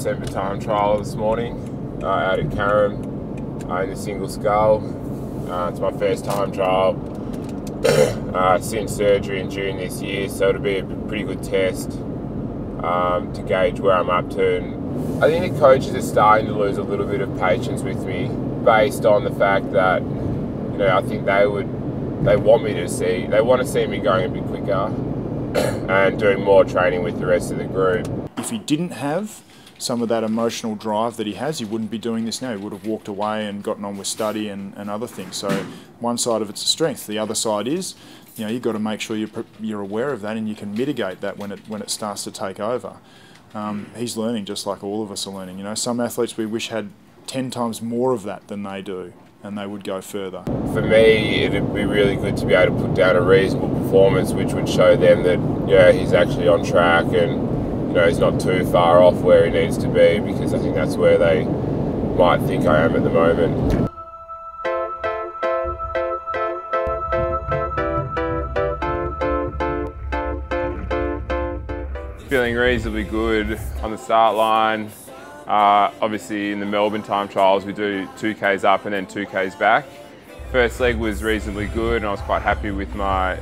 December time trial this morning out at Carrum in the single scull. It's my first time trial since surgery in June this year, so it'll be a pretty good test to gauge where I'm up to. And I think the coaches are starting to lose a little bit of patience with me based on the fact that, you know, I think they want to see me going a bit quicker and doing more training with the rest of the group. If he didn't have some of that emotional drive that he has, he wouldn't be doing this now. He would have walked away and gotten on with study and other things. So one side of it's a strength. The other side is, you know, you've got to make sure you're aware of that and you can mitigate that when it starts to take over. He's learning just like all of us are learning. You know, some athletes we wish had 10 times more of that than they do, and they would go further. For me, it'd be really good to be able to put down a reasonable performance which would show them that, yeah, he's actually on track and, you know, he's not too far off where he needs to be, because I think that's where they might think I am at the moment. Feeling reasonably good on the start line. Obviously in the Melbourne time trials we do 2Ks up and then 2Ks back. First leg was reasonably good and I was quite happy with my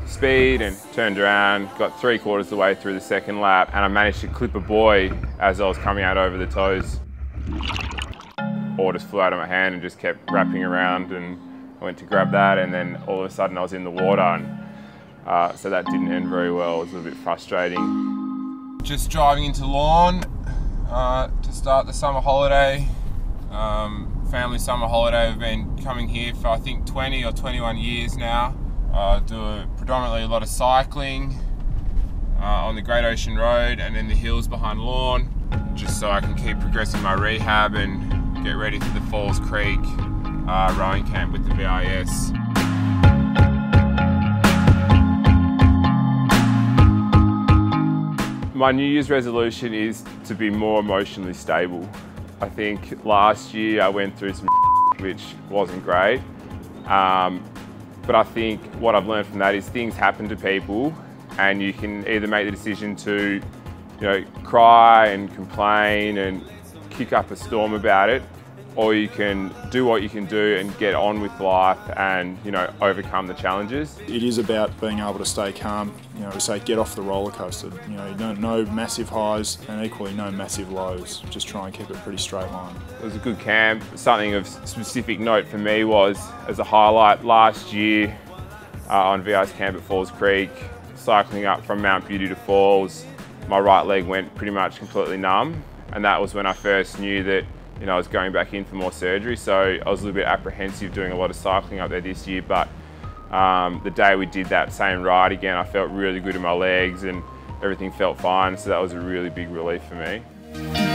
speed, and turned around, got 3/4 of the way through the second lap, and I managed to clip a buoy as I was coming out over the toes. Oar just flew out of my hand and just kept wrapping around, and I went to grab that, and then all of a sudden I was in the water, and so that didn't end very well. It was a little bit frustrating. Just driving into Lawn to start the summer holiday. Family summer holiday. We've been coming here for I think 20 or 21 years now. Do predominantly a lot of cycling on the Great Ocean Road and in the hills behind Lawn, just so I can keep progressing my rehab and get ready for the Falls Creek rowing camp with the VIS. My New Year's resolution is to be more emotionally stable. I think last year I went through some which wasn't great, but I think what I've learned from that is things happen to people, and you can either make the decision to, you know, cry and complain and kick up a storm about it, or you can do what you can do and get on with life and, you know, overcome the challenges. It is about being able to stay calm. You know, we say get off the roller coaster. You know, no massive highs and equally no massive lows. Just try and keep it a pretty straight line. It was a good camp. Something of specific note for me was, as a highlight, last year on VIS camp at Falls Creek, cycling up from Mount Beauty to Falls, my right leg went pretty much completely numb, and that was when I first knew that, you know, I was going back in for more surgery, so I was a little bit apprehensive doing a lot of cycling up there this year, but the day we did that same ride again, I felt really good in my legs and everything felt fine, so that was a really big relief for me.